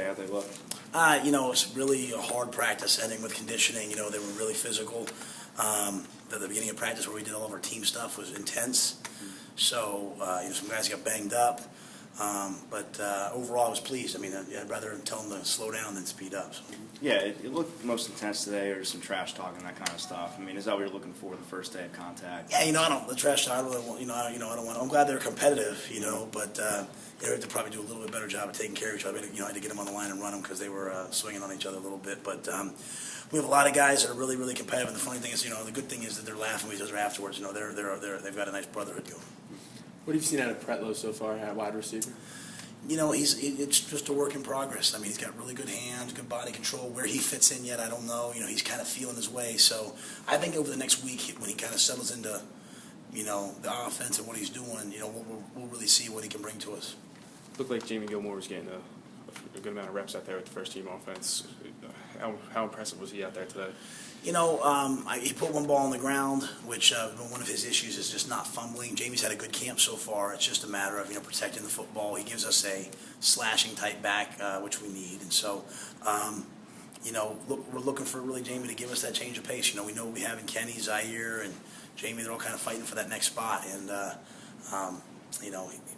How'd they look? It was really a hard practice ending with conditioning. They were really physical. The beginning of practice where we did all of our team stuff was intense. So, some guys got banged up. But overall, I was pleased. I'd rather tell them to slow down than speed up. So. Yeah, it looked most intense today, or some trash talking, that kind of stuff. Is that what you're looking for the first day of contact? Yeah, the trash talk. I don't want. I don't want. I'm glad they're competitive. But they have to probably do a little bit better job of taking care of each other. I had to get them on the line and run them because they were swinging on each other a little bit. But we have a lot of guys that are really, really competitive. And the funny thing is, the good thing is that they're laughing with each other afterwards. They've got a nice brotherhood going. What have you seen out of Pretlow so far at wide receiver? It's just a work in progress. He's got really good hands, good body control. Where he fits in yet, I don't know. He's kind of feeling his way. So I think over the next week, when he kind of settles into, the offense and what he's doing, we'll really see what he can bring to us. Looked like Jamie Gilmore was getting a good amount of reps out there with the first team offense. How impressive was he out there today? He put one ball on the ground, which one of his issues is just not fumbling. Jamie's had a good camp so far. It's just a matter of protecting the football. He gives us a slashing type back, which we need, and so we're looking for really Jamie to give us that change of pace. We know what we have in Kenny, Zaire, and Jamie. They're all kind of fighting for that next spot, and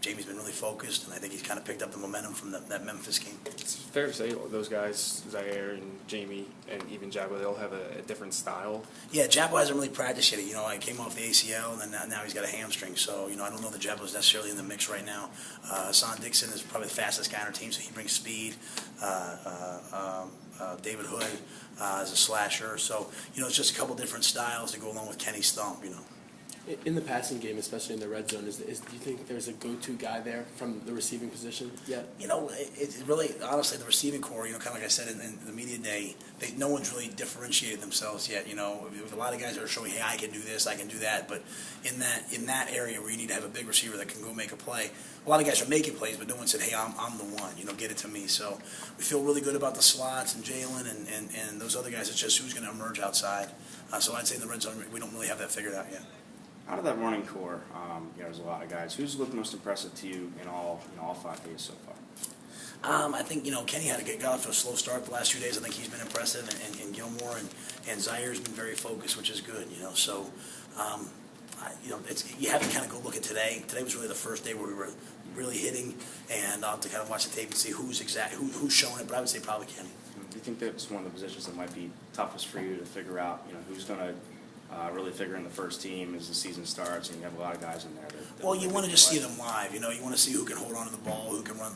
Jamie's been really focused, and I think he's kind of picked up the momentum from that Memphis game. It's fair to say those guys, Zaire and Jamie and even Jabba, they all have a different style. Yeah, Jabba hasn't really practiced yet. I came off the ACL, and then now he's got a hamstring. So, I don't know that Jabba's necessarily in the mix right now. Son Dixon is probably the fastest guy on our team, so he brings speed. David Hood is a slasher. So, it's just a couple different styles to go along with Kenny's thump, In the passing game, especially in the red zone, do you think there's a go-to guy there from the receiving position yet? It's really, honestly, the receiving core, kind of like I said in the media day, no one's really differentiated themselves yet. There's a lot of guys that are showing, hey, I can do this, I can do that, but in that area where you need to have a big receiver that can go make a play, a lot of guys are making plays, but no one said, hey, I'm the one, get it to me. So we feel really good about the slots and Jalen and those other guys. It's just who's going to emerge outside. So I'd say in the red zone, we don't really have that figured out yet. Out of that running core, there's a lot of guys. Who's looked most impressive to you in all 5 days so far? I think Kenny got off to a slow start the last few days. I think he's been impressive, and Gilmore and Zaire's been very focused, which is good. So you have to kind of go look at today. Today was really the first day where we were really hitting, and I'll have to kind of watch the tape and see who's showing it. But I would say probably Kenny. Do you think that's one of the positions that might be toughest for you to figure out? Who's going to really figure in the first team as the season starts, and you have a lot of guys in there. Well, you want to just see them live. You want to see who can hold on to the ball, who can run,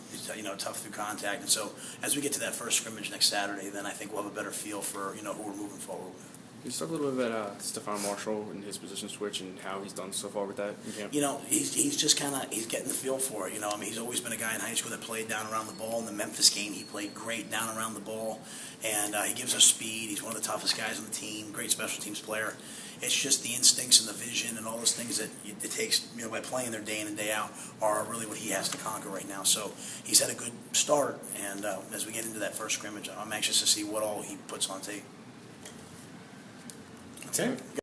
tough through contact. And so, as we get to that first scrimmage next Saturday, then I think we'll have a better feel for who we're moving forward with. Can you talk a little bit about Stephon Marshall and his position switch and how he's done so far with that in camp? He's just he's getting the feel for it. He's always been a guy in high school that played down around the ball. In the Memphis game, he played great down around the ball, and he gives us speed. He's one of the toughest guys on the team. Great special teams player. It's just the instincts and the vision and all those things that it takes, by playing there day in and day out, are really what he has to conquer right now. So he's had a good start, and as we get into that first scrimmage, I'm anxious to see what all he puts on tape. Okay.